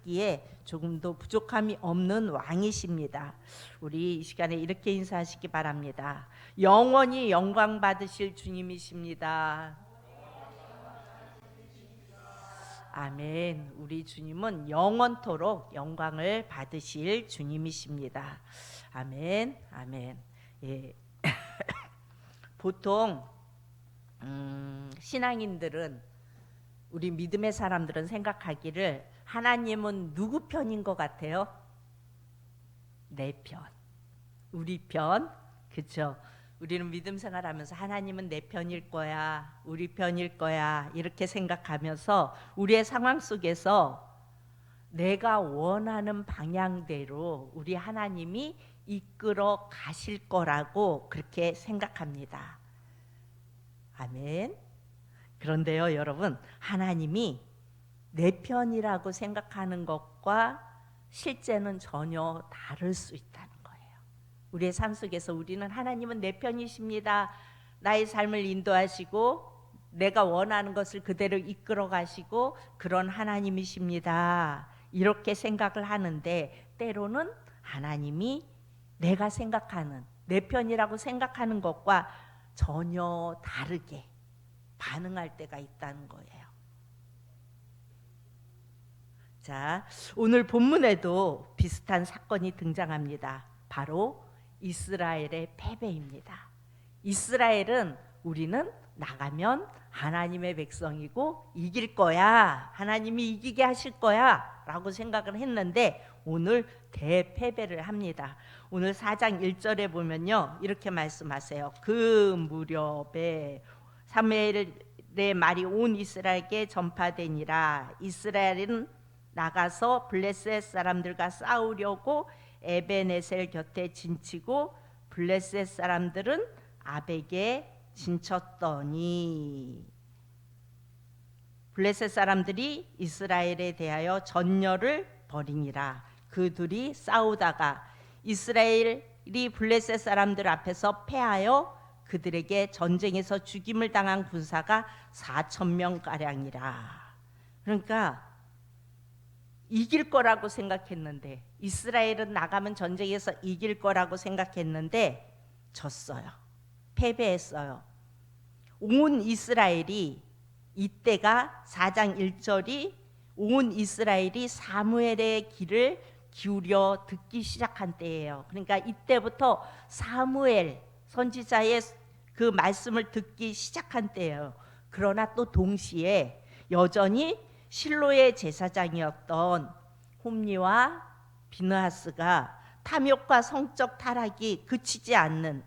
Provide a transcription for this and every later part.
받기에 조금도 부족함이 없는 왕이십니다. 우리 이 시간에 이렇게 인사하시기 바랍니다. 영원히 영광 받으실 주님이십니다. 아멘. 우리 주님은 영원토록 영광을 받으실 주님이십니다. 아멘. 아멘. 예. 보통 신앙인들은, 우리 믿음의 사람들은 생각하기를 하나님은 누구 편인 것 같아요? 내 편, 우리 편. 그렇죠? 우리는 믿음 생활하면서 하나님은 내 편일 거야, 우리 편일 거야, 이렇게 생각하면서 우리의 상황 속에서 내가 원하는 방향대로 우리 하나님이 이끌어 가실 거라고 그렇게 생각합니다. 아멘. 그런데요, 여러분, 하나님이 내 편이라고 생각하는 것과 실제는 전혀 다를 수 있다는 거예요. 우리의 삶 속에서 우리는 하나님은 내 편이십니다, 나의 삶을 인도하시고 내가 원하는 것을 그대로 이끌어 가시고 그런 하나님이십니다, 이렇게 생각을 하는데, 때로는 하나님이 내가 생각하는, 내 편이라고 생각하는 것과 전혀 다르게 반응할 때가 있다는 거예요. 자, 오늘 본문에도 비슷한 사건이 등장합니다. 바로 이스라엘의 패배입니다. 이스라엘은 우리는 나가면 하나님의 백성이고 이길 거야, 하나님이 이기게 하실 거야 라고 생각을 했는데 오늘 대패배를 합니다. 오늘 4장 1절에 보면요, 이렇게 말씀하세요. 그 무렵에 사무엘의 말이 온 이스라엘에게 전파되니라. 이스라엘은 나가서 블레셋 사람들과 싸우려고 에베네셀 곁에 진치고 블레셋 사람들은 아벡에 진쳤더니, 블레셋 사람들이 이스라엘에 대하여 전열을 벌이니라. 그 둘이 싸우다가 이스라엘이 블레셋 사람들 앞에서 패하여 그들에게 전쟁에서 죽임을 당한 군사가 4,000명 가량이라. 그러니까 이길 거라고 생각했는데, 이스라엘은 나가면 전쟁에서 이길 거라고 생각했는데 졌어요. 패배했어요. 온 이스라엘이, 이때가 4장 1절이 온 이스라엘이 사무엘의 귀를 기울여 듣기 시작한 때예요. 그러니까 이때부터 사무엘 선지자의 그 말씀을 듣기 시작한 때예요. 그러나 또 동시에 여전히 실로의 제사장이었던 홈리와 비느하스가 탐욕과 성적 타락이 그치지 않는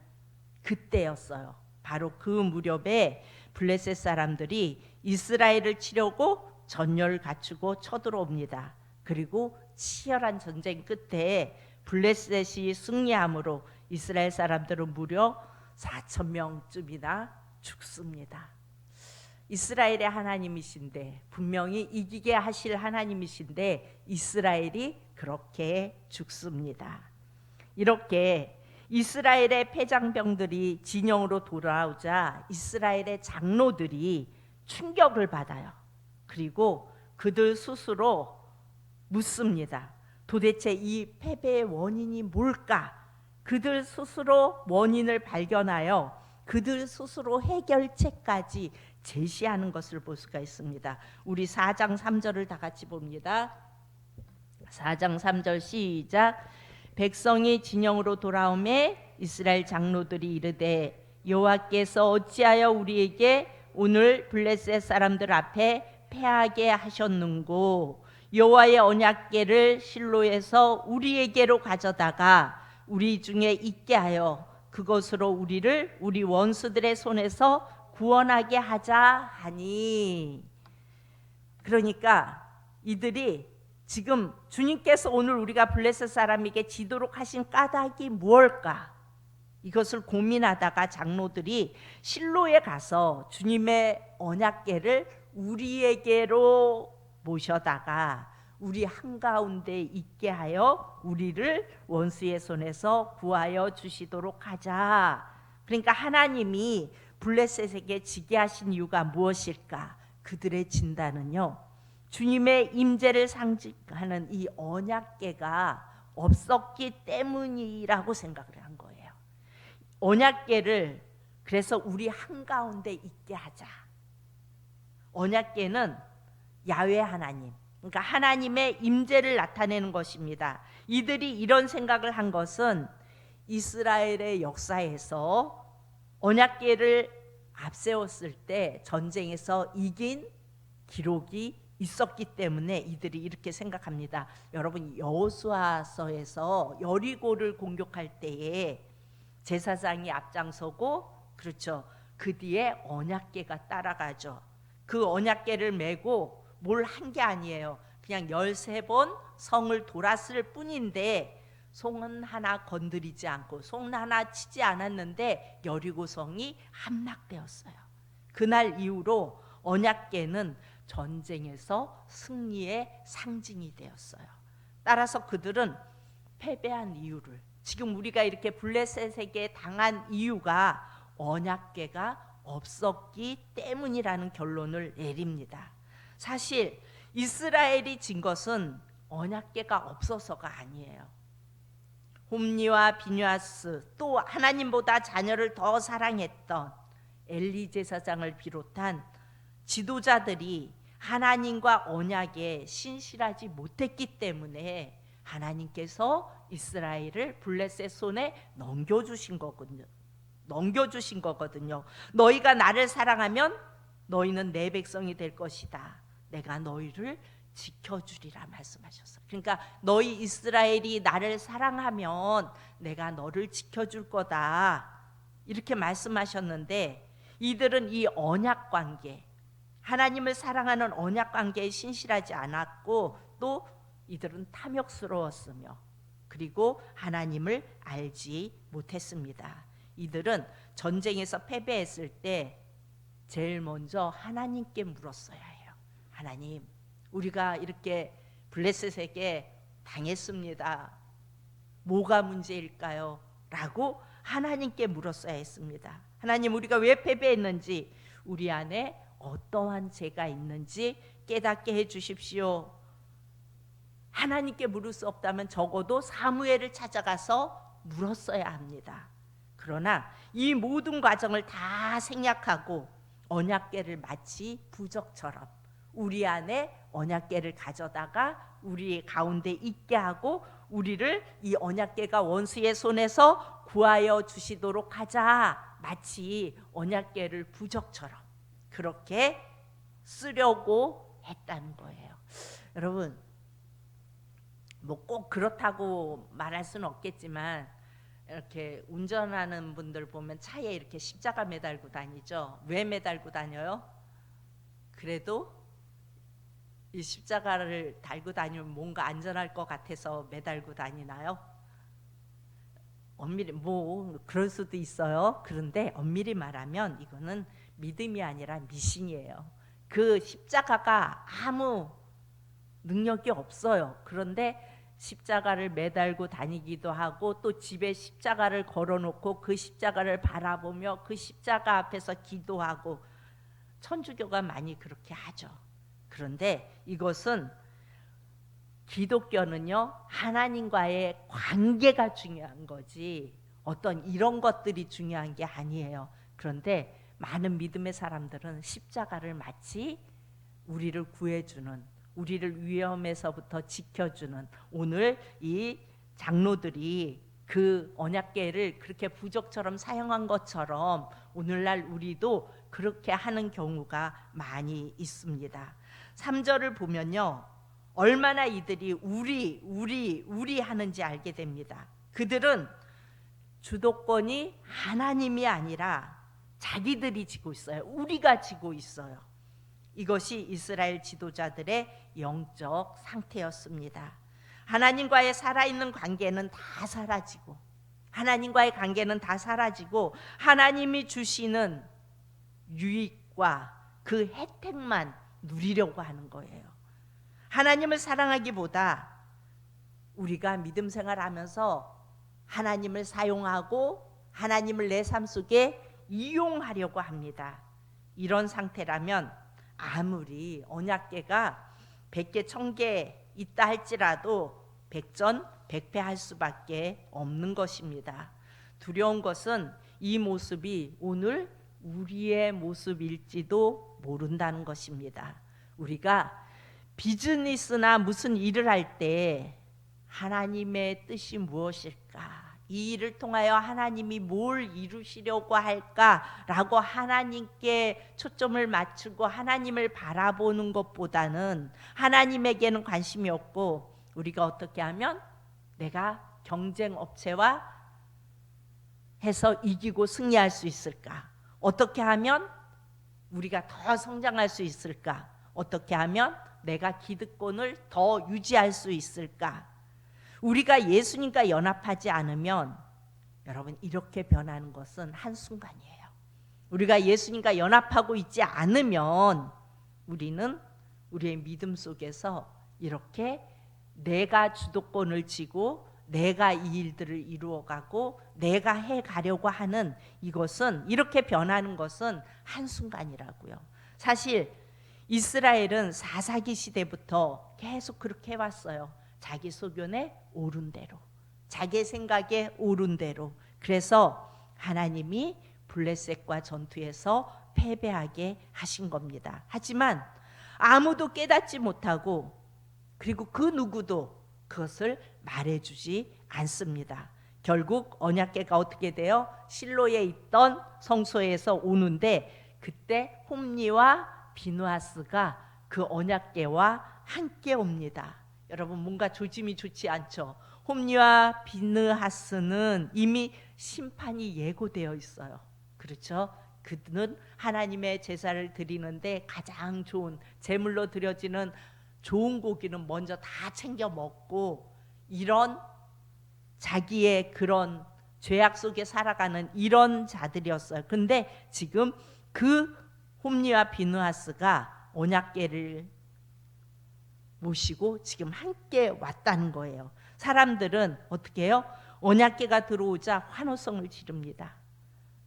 그때였어요. 바로 그 무렵에 블레셋 사람들이 이스라엘을 치려고 전열을 갖추고 쳐들어옵니다. 그리고 치열한 전쟁 끝에 블레셋이 승리함으로 이스라엘 사람들은 무려 4,000명쯤이나 죽습니다. 이스라엘의 하나님이신데, 분명히 이기게 하실 하나님이신데 이스라엘이 그렇게 죽습니다. 이렇게 이스라엘의 패장병들이 진영으로 돌아오자 이스라엘의 장로들이 충격을 받아요. 그리고 그들 스스로 묻습니다. 도대체 이 패배의 원인이 뭘까? 그들 스스로 원인을 발견하여 그들 스스로 해결책까지 제시하는 것을 볼 수가 있습니다. 우리 4장 3절을 다 같이 봅니다. 4장 3절 시작. 백성이 진영으로 돌아오매 이스라엘 장로들이 이르되 여호와께서 어찌하여 우리에게 오늘 블레셋 사람들 앞에 패하게 하셨는고, 여호와의 언약궤를 실로에서 우리에게로 가져다가 우리 중에 있게 하여 그것으로 우리를 우리 원수들의 손에서 구원하게 하자 하니. 그러니까 이들이 지금 주님께서 오늘 우리가 블레셋 사람에게 지도록 하신 까닭이 무엇일까, 이것을 고민하다가 장로들이 실로에 가서 주님의 언약궤를 우리에게로 모셔다가 우리 한가운데 있게 하여 우리를 원수의 손에서 구하여 주시도록 하자. 그러니까 하나님이 블레셋에게 지게 하신 이유가 무엇일까? 그들의 진단은요, 주님의 임재를 상징하는 이 언약궤가 없었기 때문이라고 생각을 한 거예요. 언약궤를 그래서 우리 한가운데 있게 하자. 언약궤는 야훼 하나님, 그러니까 하나님의 임재를 나타내는 것입니다. 이들이 이런 생각을 한 것은 이스라엘의 역사에서 언약궤를 앞세웠을 때 전쟁에서 이긴 기록이 있었기 때문에 이들이 이렇게 생각합니다. 여러분, 여호수아서에서 여리고를 공격할 때에 제사장이 앞장서고, 그렇죠, 그 뒤에 언약궤가 따라가죠. 그 언약궤를 메고 뭘 한 게 아니에요. 그냥 13번 성을 돌았을 뿐인데 손 하나 건드리지 않고 손 하나 치지 않았는데 여리고 성이 함락되었어요. 그날 이후로 언약궤는 전쟁에서 승리의 상징이 되었어요. 따라서 그들은 패배한 이유를, 지금 우리가 이렇게 블레셋에게 당한 이유가 언약궤가 없었기 때문이라는 결론을 내립니다. 사실 이스라엘이 진 것은 언약궤가 없어서가 아니에요. 홈리와 비느하스, 또 하나님보다 자녀를 더 사랑했던 엘리 제사장을 비롯한 지도자들이 하나님과 언약에 신실하지 못했기 때문에 하나님께서 이스라엘을 블레셋 손에 넘겨주신 거거든요. 너희가 나를 사랑하면 너희는 내 백성이 될 것이다. 내가 너희를 지켜주리라 말씀하셨어요. 그러니까 너희 이스라엘이 나를 사랑하면 내가 너를 지켜줄 거다, 이렇게 말씀하셨는데, 이들은 이 언약 관계, 하나님을 사랑하는 언약 관계에 신실하지 않았고, 또 이들은 탐욕스러웠으며, 그리고 하나님을 알지 못했습니다. 이들은 전쟁에서 패배했을 때 제일 먼저 하나님께 물었어야 해요. 하나님, 우리가 이렇게 블레셋에게 당했습니다. 뭐가 문제일까요? 라고 하나님께 물었어야 했습니다. 하나님, 우리가 왜 패배했는지, 우리 안에 어떠한 죄가 있는지 깨닫게 해주십시오. 하나님께 물을 수 없다면 적어도 사무엘을 찾아가서 물었어야 합니다. 그러나 이 모든 과정을 다 생략하고 언약궤를 마치 부적처럼 우리 안에 언약궤를 가져다가 우리 가운데 있게 하고, 우리를 이 언약궤가 원수의 손에서 구하여 주시도록 하자, 마치 언약궤를 부적처럼 그렇게 쓰려고 했다는 거예요. 여러분, 뭐 꼭 그렇다고 말할 수는 없겠지만, 이렇게 운전하는 분들 보면 차에 이렇게 십자가 매달고 다니죠. 왜 매달고 다녀요? 그래도 이 십자가를 달고 다니면 뭔가 안전할 것 같아서 매달고 다니나요? 엄밀히 뭐 그럴 수도 있어요. 그런데 엄밀히 말하면 이거는 믿음이 아니라 미신이에요. 그 십자가가 아무 능력이 없어요. 그런데 십자가를 매달고 다니기도 하고, 또 집에 십자가를 걸어놓고 그 십자가를 바라보며 그 십자가 앞에서 기도하고, 천주교가 많이 그렇게 하죠. 그런데 이것은, 기독교는요, 하나님과의 관계가 중요한 거지 어떤 이런 것들이 중요한 게 아니에요. 그런데 많은 믿음의 사람들은 십자가를 마치 우리를 구해주는, 우리를 위험에서부터 지켜주는, 오늘 이 장로들이 그 언약궤를 그렇게 부적처럼 사용한 것처럼 오늘날 우리도 그렇게 하는 경우가 많이 있습니다. 3절을 보면요, 얼마나 이들이 우리 하는지 알게 됩니다. 그들은 주도권이 하나님이 아니라 자기들이 지고 있어요. 우리가 지고 있어요. 이것이 이스라엘 지도자들의 영적 상태였습니다. 하나님과의 살아있는 관계는 다 사라지고, 하나님과의 관계는 다 사라지고 하나님이 주시는 유익과 그 혜택만 누리려고 하는 거예요. 하나님을 사랑하기보다 우리가 믿음 생활하면서 하나님을 사용하고 하나님을 내 삶 속에 이용하려고 합니다. 이런 상태라면 아무리 언약궤가 100개 1000개 있다 할지라도 백전백패할 수밖에 없는 것입니다. 두려운 것은 이 모습이 오늘 우리의 모습일지도 모른다는 것입니다. 우리가 비즈니스나 무슨 일을 할 때 하나님의 뜻이 무엇일까? 이 일을 통하여 하나님이 뭘 이루시려고 할까라고 하나님께 초점을 맞추고 하나님을 바라보는 것보다는 하나님에게는 관심이 없고 우리가 어떻게 하면 내가 경쟁 업체와 해서 이기고 승리할 수 있을까? 어떻게 하면 우리가 더 성장할 수 있을까? 어떻게 하면 내가 기득권을 더 유지할 수 있을까? 우리가 예수님과 연합하지 않으면 여러분 이렇게 변하는 것은 한순간이에요. 우리가 예수님과 연합하고 있지 않으면 우리는 우리의 믿음 속에서 이렇게 내가 주도권을 쥐고 내가 이 일들을 이루어가고 내가 해가려고 하는 이것은 이렇게 변하는 것은 한순간이라고요. 사실 이스라엘은 사사기 시대부터 계속 그렇게 해왔어요. 자기 소견에 옳은 대로, 자기 생각에 옳은 대로. 그래서 하나님이 블레셋과 전투에서 패배하게 하신 겁니다. 하지만 아무도 깨닫지 못하고 그리고 그 누구도 그것을 말해주지 않습니다. 결국 언약궤가 어떻게 돼요? 실로에 있던 성소에서 오는데 그때 홈니와 비느하스가 그 언약궤와 함께 옵니다. 여러분 뭔가 조짐이 좋지 않죠? 홈니와 비느하스는 이미 심판이 예고되어 있어요. 그렇죠? 그들은 하나님의 제사를 드리는데 가장 좋은 제물로 드려지는 좋은 고기는 먼저 다 챙겨 먹고 이런 자기의 그런 죄악 속에 살아가는 이런 자들이었어요. 그런데 지금 그 홈니와 비느하스가 언약궤를 모시고 지금 함께 왔다는 거예요. 사람들은 어떻게 해요? 언약궤가 들어오자 환호성을 지릅니다.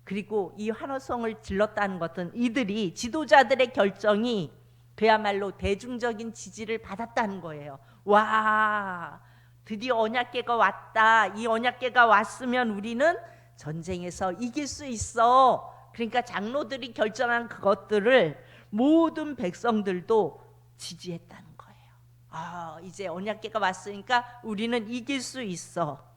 그리고 이 환호성을 질렀다는 것은 이들이 지도자들의 결정이 그야말로 대중적인 지지를 받았다는 거예요. 와, 드디어 언약궤가 왔다. 이 언약궤가 왔으면 우리는 전쟁에서 이길 수 있어. 그러니까 장로들이 결정한 그것들을 모든 백성들도 지지했다는 거예요. 아, 이제 언약궤가 왔으니까 우리는 이길 수 있어.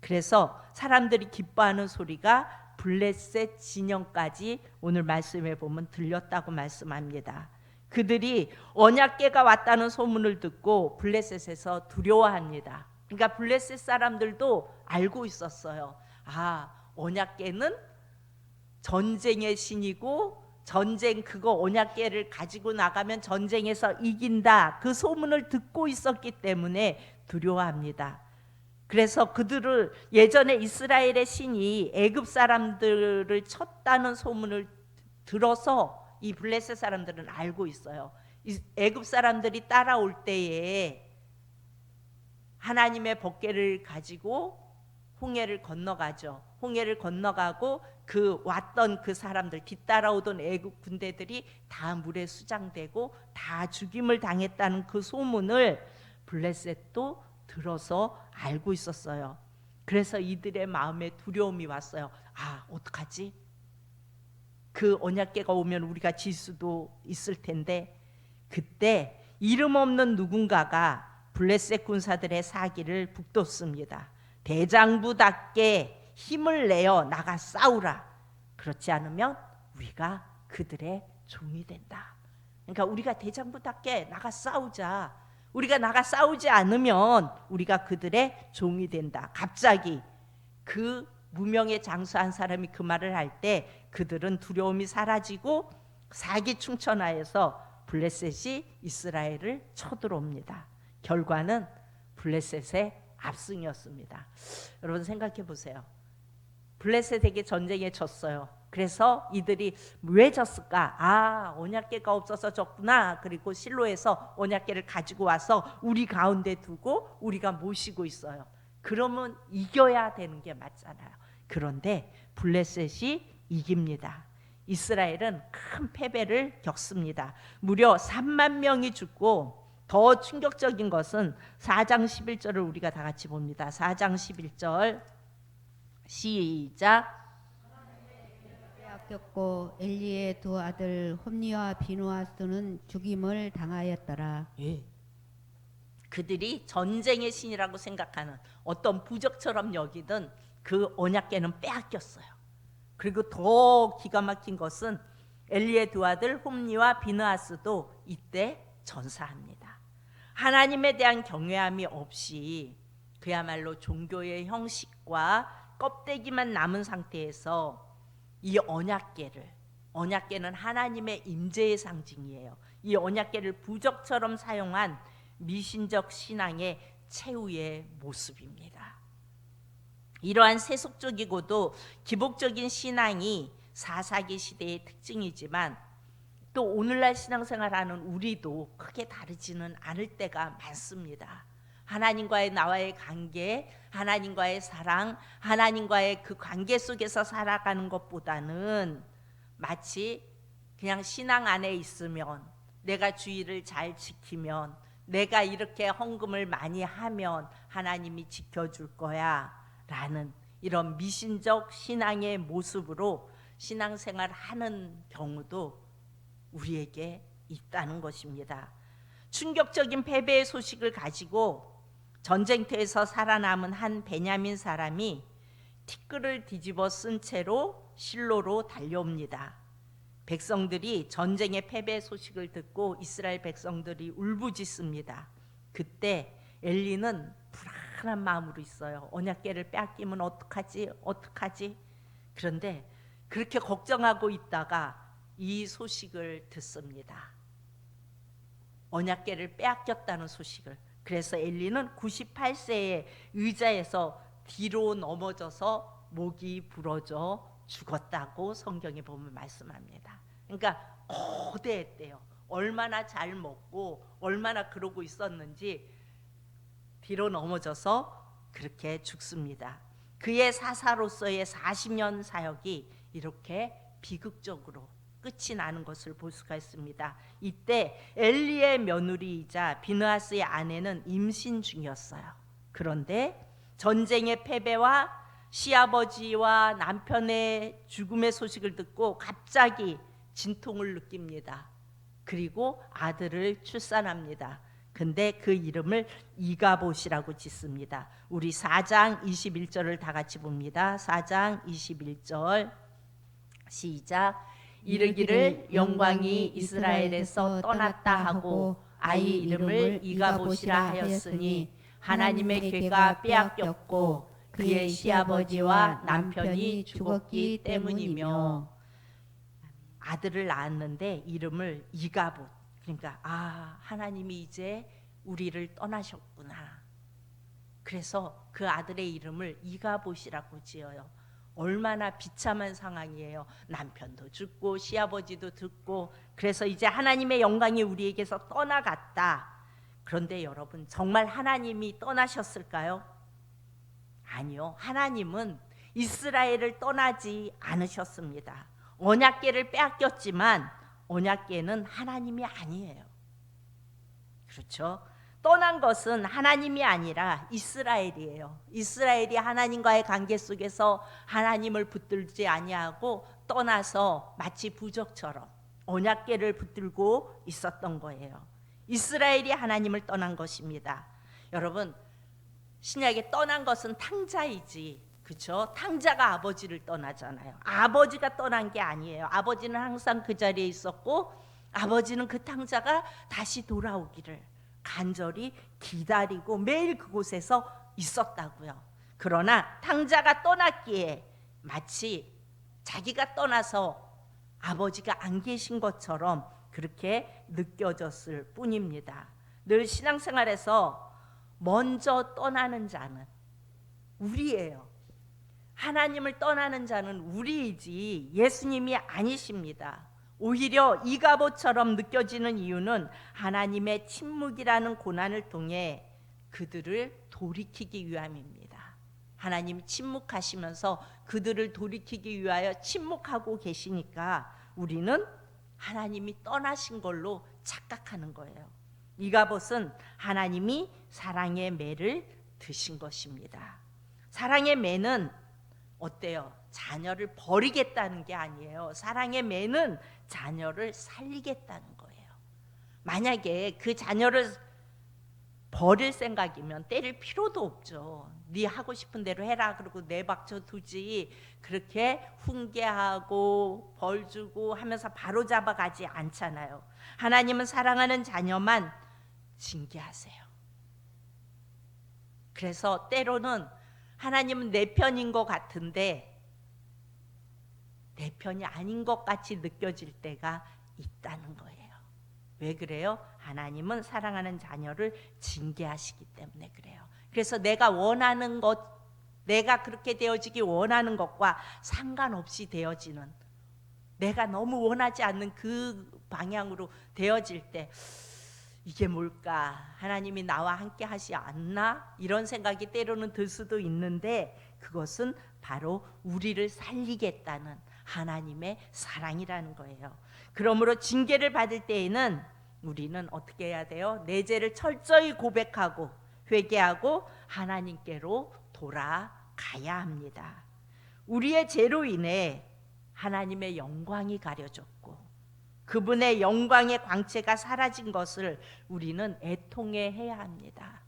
그래서 사람들이 기뻐하는 소리가 블레셋 진영까지 오늘 말씀에 보면 들렸다고 말씀합니다. 그들이 언약궤가 왔다는 소문을 듣고 블레셋에서 두려워합니다. 그러니까 블레셋 사람들도 알고 있었어요. 아, 언약궤는 전쟁의 신이고 전쟁 그거 언약궤를 가지고 나가면 전쟁에서 이긴다. 그 소문을 듣고 있었기 때문에 두려워합니다. 그래서 그들을 예전에 이스라엘의 신이 애굽 사람들을 쳤다는 소문을 들어서 이 블레셋 사람들은 알고 있어요. 애굽 사람들이 따라올 때에 하나님의 법궤를 가지고 홍해를 건너가죠. 홍해를 건너가고 그 왔던 그 사람들 뒤따라오던 애굽 군대들이 다 물에 수장되고 다 죽임을 당했다는 그 소문을 블레셋도 들어서 알고 있었어요. 그래서 이들의 마음에 두려움이 왔어요. 아, 어떡하지? 그 언약궤가 오면 우리가 질 수도 있을 텐데. 그때 이름 없는 누군가가 블레셋 군사들의 사기를 북돋습니다. 대장부답게 힘을 내어 나가 싸우라. 그렇지 않으면 우리가 그들의 종이 된다. 그러니까 우리가 대장부답게 나가 싸우자. 우리가 나가 싸우지 않으면 우리가 그들의 종이 된다. 갑자기 그 무명에 장수한 사람이 그 말을 할 때 그들은 두려움이 사라지고 사기충천하여서 블레셋이 이스라엘을 쳐들어옵니다. 결과는 블레셋의 압승이었습니다. 여러분 생각해 보세요. 블레셋에게 전쟁에 졌어요. 그래서 이들이 왜 졌을까? 아, 언약궤가 없어서 졌구나. 그리고 실로에서 언약궤를 가지고 와서 우리 가운데 두고 우리가 모시고 있어요. 그러면 이겨야 되는 게 맞잖아요. 그런데 블레셋이 이깁니다. 이스라엘은 큰 패배를 겪습니다. 무려 3만 명이 죽고 더 충격적인 것은 4장 11절을 우리가 다 같이 봅니다. 4장 11절 시작. 빼앗겼고 엘리의 두 아들 홈니와 비누아스는 죽임을 당하였더라. 예. 그들이 전쟁의 신이라고 생각하는 어떤 부적처럼 여기던 그 언약궤는 빼앗겼어요. 그리고 더 기가 막힌 것은 엘리의 두 아들 홈니와 비느하스도 이때 전사합니다. 하나님에 대한 경외함이 없이 그야말로 종교의 형식과 껍데기만 남은 상태에서 이 언약궤는 하나님의 임재의 상징이에요. 이 언약궤를 부적처럼 사용한 미신적 신앙의 최후의 모습입니다. 이러한 세속적이고도 기복적인 신앙이 4사기 시대의 특징이지만 또 오늘날 신앙생활하는 우리도 크게 다르지는 않을 때가 많습니다. 하나님과의 나와의 관계, 하나님과의 사랑, 하나님과의 그 관계 속에서 살아가는 것보다는 마치 그냥 신앙 안에 있으면, 내가 주의를 잘 지키면, 내가 이렇게 헌금을 많이 하면 하나님이 지켜줄 거야 라는 이런 미신적 신앙의 모습으로 신앙생활 하는 경우도 우리에게 있다는 것입니다. 충격적인 패배의 소식을 가지고 전쟁터에서 살아남은 한 베냐민 사람이 티끌을 뒤집어 쓴 채로 실로로 달려옵니다. 백성들이 전쟁의 패배 소식을 듣고 이스라엘 백성들이 울부짖습니다. 그때 엘리는 불안한 마음으로 있어요. 언약궤를 빼앗기면 어떡하지? 그런데 그렇게 걱정하고 있다가 이 소식을 듣습니다. 언약궤를 빼앗겼다는 소식을. 그래서 엘리는 98세의 의자에서 뒤로 넘어져서 목이 부러져 죽었다고 성경에 보면 말씀합니다. 그러니까 거대했대요. 얼마나 잘 먹고 얼마나 그러고 있었는지 뒤로 넘어져서 그렇게 죽습니다. 그의 사사로서의 40년 사역이 이렇게 비극적으로 끝이 나는 것을 볼 수가 있습니다. 이때 엘리의 며느리이자 비느하스의 아내는 임신 중이었어요. 그런데 전쟁의 패배와 시아버지와 남편의 죽음의 소식을 듣고 갑자기 진통을 느낍니다. 그리고 아들을 출산합니다. 근데 그 이름을 이가봇이라고 짓습니다. 우리 4장 21절을 다 같이 봅니다. 4장 21절 시작. 이르기를 영광이 이스라엘에서 떠났다 하고 아이 이름을 이가봇이라 하였으니 하나님의 궤가 빼앗겼고 그의 시아버지와 남편이 죽었기 때문이며. 아들을 낳았는데 이름을 이가봇, 그러니까 하나님이 이제 우리를 떠나셨구나. 그래서 그 아들의 이름을 이가봇이라고 지어요. 얼마나 비참한 상황이에요. 남편도 죽고 시아버지도 죽고. 그래서 이제 하나님의 영광이 우리에게서 떠나갔다. 그런데 여러분, 정말 하나님이 떠나셨을까요? 아니요. 하나님은 이스라엘을 떠나지 않으셨습니다. 언약궤를 빼앗겼지만 언약궤는 하나님이 아니에요. 그렇죠? 떠난 것은 하나님이 아니라 이스라엘이에요. 이스라엘이 하나님과의 관계 속에서 하나님을 붙들지 아니하고 떠나서 마치 부적처럼 언약궤를 붙들고 있었던 거예요. 이스라엘이 하나님을 떠난 것입니다. 여러분, 신약에 떠난 것은 탕자이지, 그렇죠? 탕자가 아버지를 떠나잖아요. 아버지가 떠난 게 아니에요. 아버지는 항상 그 자리에 있었고 아버지는 그 탕자가 다시 돌아오기를 간절히 기다리고 매일 그곳에서 있었다고요. 그러나 탕자가 떠났기에 마치 자기가 떠나서 아버지가 안 계신 것처럼 그렇게 느껴졌을 뿐입니다. 늘 신앙생활에서 먼저 떠나는 자는 우리예요. 하나님을 떠나는 자는 우리이지 예수님이 아니십니다. 오히려 이가봇처럼 느껴지는 이유는 하나님의 침묵이라는 고난을 통해 그들을 돌이키기 위함입니다. 하나님이 침묵하시면서 그들을 돌이키기 위하여 침묵하고 계시니까 우리는 하나님이 떠나신 걸로 착각하는 거예요. 이가봇은 하나님이 사랑의 매를 드신 것입니다. 사랑의 매는 어때요? 자녀를 버리겠다는 게 아니에요. 사랑의 매는 자녀를 살리겠다는 거예요. 만약에 그 자녀를 버릴 생각이면 때릴 필요도 없죠. 네 하고 싶은 대로 해라 그러고 내박쳐 두지, 그렇게 훈계하고 벌 주고 하면서 바로 잡아가지 않잖아요. 하나님은 사랑하는 자녀만 징계하세요. 그래서 때로는 하나님은 내 편인 것 같은데 내 편이 아닌 것 같이 느껴질 때가 있다는 거예요. 왜 그래요? 하나님은 사랑하는 자녀를 징계하시기 때문에 그래요. 그래서 내가 원하는 것, 내가 그렇게 되어지기 원하는 것과 상관없이 되어지는, 내가 너무 원하지 않는 그 방향으로 되어질 때 이게 뭘까? 하나님이 나와 함께 하시 않나? 이런 생각이 때로는 들 수도 있는데 그것은 바로 우리를 살리겠다는 하나님의 사랑이라는 거예요. 그러므로 징계를 받을 때에는 우리는 어떻게 해야 돼요? 내 죄를 철저히 고백하고 회개하고 하나님께로 돌아가야 합니다. 우리의 죄로 인해 하나님의 영광이 가려졌고 그분의 영광의 광채가 사라진 것을 우리는 애통해야 합니다.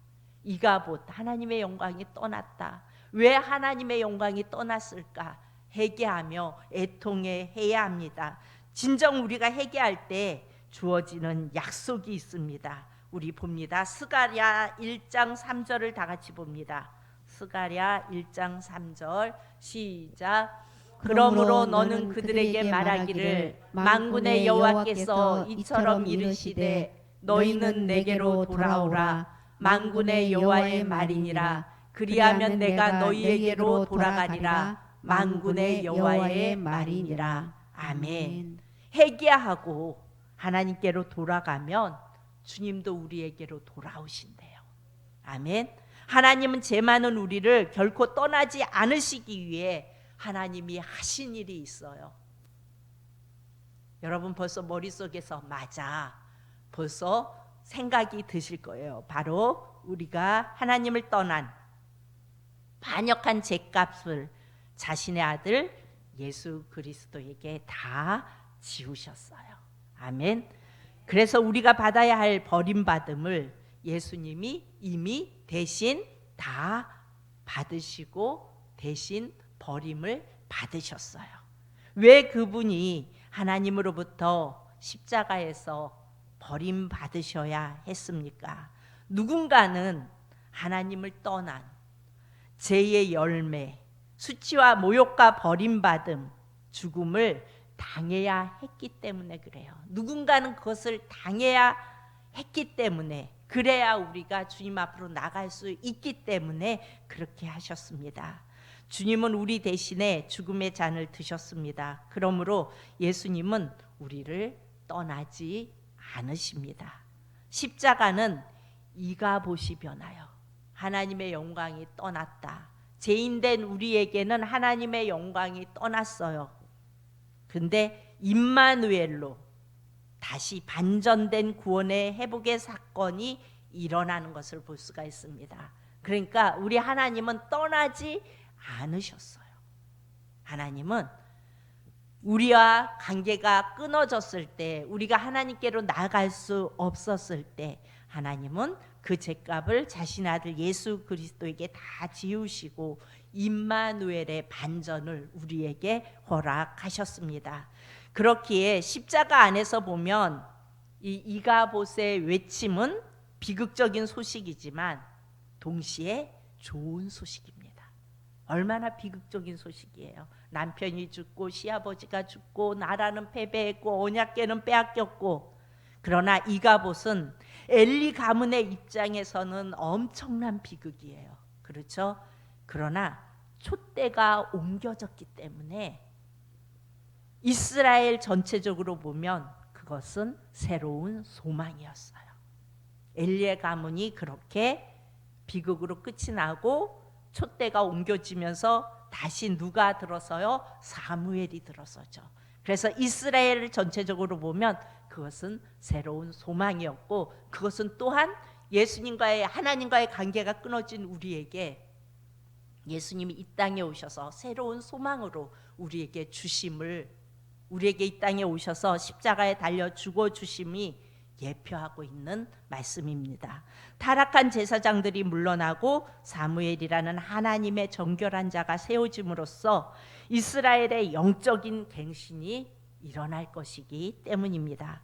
이가봇, 하나님의 영광이 떠났다. 왜 하나님의 영광이 떠났을까? 회개하며 애통해야 합니다. 진정 우리가 회개할 때 주어지는 약속이 있습니다. 우리 봅니다. 스가랴 1장 3절을 다 같이 봅니다. 스가랴 1장 3절 시작. 그러므로 너는 그들에게 말하기를 만군의 여호와께서 이처럼 이르시되 너희는 내게로 돌아오라. 만군의 여호와의 말이니라. 그리하면 내가 너희에게로 돌아가리라. 만군의 여호와의 말이니라. 아멘. 회개하고 하나님께로 돌아가면 주님도 우리에게로 돌아오신대요. 아멘. 하나님은 죄 많은 우리를 결코 떠나지 않으시기 위해 하나님이 하신 일이 있어요. 여러분 벌써 머릿속에서 맞아, 벌써 생각이 드실 거예요. 바로 우리가 하나님을 떠난 반역한 죄값을 자신의 아들 예수 그리스도에게 다 지우셨어요. 아멘. 그래서 우리가 받아야 할 버림받음을 예수님이 이미 대신 다 받으시고 대신 버림을 받으셨어요. 왜 그분이 하나님으로부터 십자가에서 버림받으셔야 했습니까? 누군가는 하나님을 떠난 죄의 열매, 수치와 모욕과 버림받음, 죽음을 당해야 했기 때문에 그래요. 누군가는 그것을 당해야 했기 때문에, 그래야 우리가 주님 앞으로 나갈 수 있기 때문에 그렇게 하셨습니다. 주님은 우리 대신에 죽음의 잔을 드셨습니다. 그러므로 예수님은 우리를 떠나지 않으십니다. 십자가는 이가봇이 변하여 하나님의 영광이 떠났다. 죄인된 우리에게는 하나님의 영광이 떠났어요. 근데 임마누엘로 다시 반전된 구원의 회복의 사건이 일어나는 것을 볼 수가 있습니다. 그러니까 우리 하나님은 떠나지 않으셨어요. 하나님은 우리와 관계가 끊어졌을 때, 우리가 하나님께로 나아갈 수 없었을 때 하나님은 그 죄값을 자신의 아들 예수 그리스도에게 다 지우시고 임마누엘의 반전을 우리에게 허락하셨습니다. 그렇기에 십자가 안에서 보면 이 이가봇의 외침은 비극적인 소식이지만 동시에 좋은 소식입니다. 얼마나 비극적인 소식이에요. 남편이 죽고 시아버지가 죽고 나라는 패배했고 언약궤는 빼앗겼고, 그러나 이가봇은 엘리 가문의 입장에서는 엄청난 비극이에요. 그렇죠? 그러나 촛대가 옮겨졌기 때문에 이스라엘 전체적으로 보면 그것은 새로운 소망이었어요. 엘리의 가문이 그렇게 비극으로 끝이 나고 촛대가 옮겨지면서 다시 누가 들어서요? 사무엘이 들어서죠. 그래서 이스라엘을 전체적으로 보면 그것은 새로운 소망이었고, 그것은 또한 예수님과의, 하나님과의 관계가 끊어진 우리에게 예수님이 이 땅에 오셔서 새로운 소망으로 우리에게 주심을, 우리에게 이 땅에 오셔서 십자가에 달려 죽어 주심이 예표하고 있는 말씀입니다. 타락한 제사장들이 물러나고 사무엘이라는 하나님의 정결한 자가 세워짐으로써 이스라엘의 영적인 갱신이 일어날 것이기 때문입니다.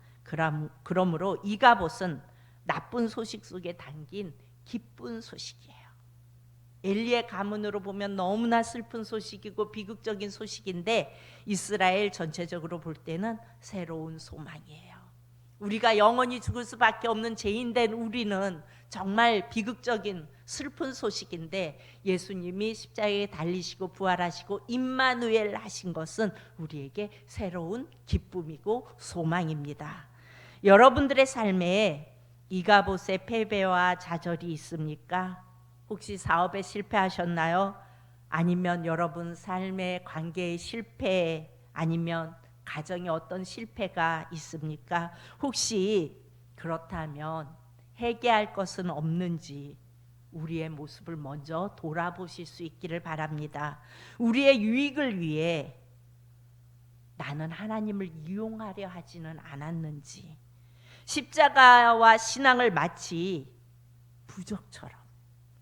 그러므로 이가봇은 나쁜 소식 속에 담긴 기쁜 소식이에요. 엘리의 가문으로 보면 너무나 슬픈 소식이고 비극적인 소식인데, 이스라엘 전체적으로 볼 때는 새로운 소망이에요. 우리가 영원히 죽을 수밖에 없는 죄인된 우리는 정말 비극적인 슬픈 소식인데, 예수님이 십자가에 달리시고 부활하시고 임마누엘 하신 것은 우리에게 새로운 기쁨이고 소망입니다. 여러분들의 삶에 이가봇의 패배와 좌절이 있습니까? 혹시 사업에 실패하셨나요? 아니면 여러분 삶의 관계의 실패, 아니면 가정에 어떤 실패가 있습니까? 혹시 그렇다면 회개할 것은 없는지 우리의 모습을 먼저 돌아보실 수 있기를 바랍니다. 우리의 유익을 위해 나는 하나님을 이용하려 하지는 않았는지, 십자가와 신앙을 마치 부적처럼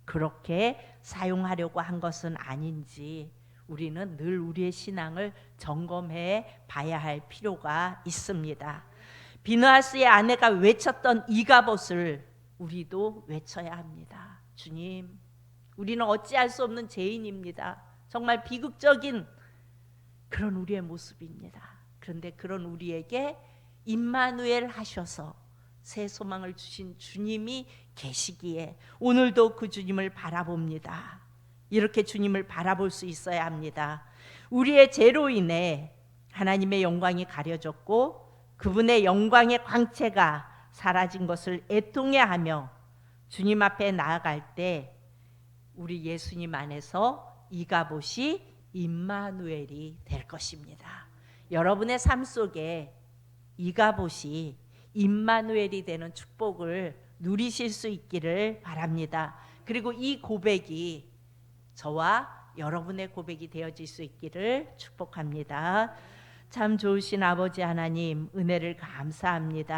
그렇게 사용하려고 한 것은 아닌지, 우리는 늘 우리의 신앙을 점검해 봐야 할 필요가 있습니다. 비느하스의 아내가 외쳤던 이가봇을 우리도 외쳐야 합니다. 주님, 우리는 어찌할 수 없는 죄인입니다. 정말 비극적인 그런 우리의 모습입니다. 그런데 그런 우리에게 임마누엘 하셔서 새 소망을 주신 주님이 계시기에 오늘도 그 주님을 바라봅니다. 이렇게 주님을 바라볼 수 있어야 합니다. 우리의 죄로 인해 하나님의 영광이 가려졌고 그분의 영광의 광채가 사라진 것을 애통해하며 주님 앞에 나아갈 때 우리 예수님 안에서 이가봇이 임마누엘이 될 것입니다. 여러분의 삶 속에 이가봇이 임마누엘이 되는 축복을 누리실 수 있기를 바랍니다. 그리고 이 고백이 저와 여러분의 고백이 되어질 수 있기를 축복합니다. 참 좋으신 아버지 하나님, 은혜를 감사합니다.